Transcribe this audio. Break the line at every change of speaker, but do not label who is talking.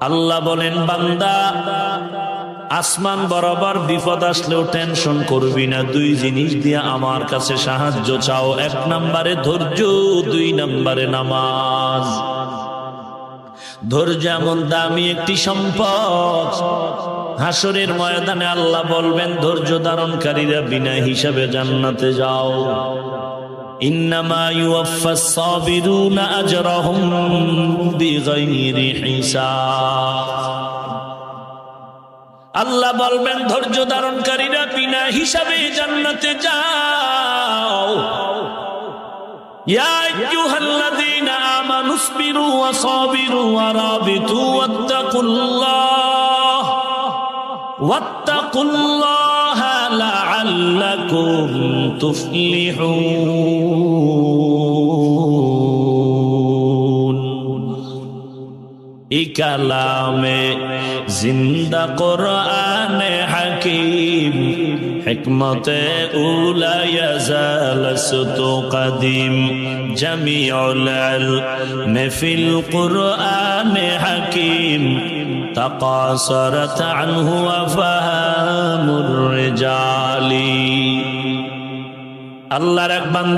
আল্লাহ বলেন, বান্দা আসমান বরাবর বিপদ আসলেও টেনশন করবি না। দুই জিনিস দিয়ে আমার কাছে সাহায্য চাও, এক নম্বরে ধৈর্য, দুই নম্বরে নামাজ। ধৈর্য এমন দামি একটি সম্পদ, হাসরের ময়দানে আল্লাহ বলবেন ধৈর্য ধারণকারীরা বিনা হিসাবে জান্নাতে যাও। ইন্নামা ইউওয়াফাস সাবিরুনা আজরাহুম বিগাইরি হিসাব। আল্লাহ বলবেন ধৈর্য ধারণকারীরা বিনা হিসাবে জান্নাতে যাও। ইয়া আইয়ুহাল্লাযীনা আমানুসবিরু ওয়া সাবিরু ওয়া রাবিতু ওয়াত্তাকুল্লাহা লাআল্লাকুম তুফলিহুন। এই কালামে জিন্দা কোরআনে হাকিম, হিকমতে উলা ইয়াজালসতু কদিম, জামিউল ইলম ফিল কোরআনে হাকিম, তাকাসারাত আনহু আফহামুর রিজালি। আল্লাহর এক বান্দা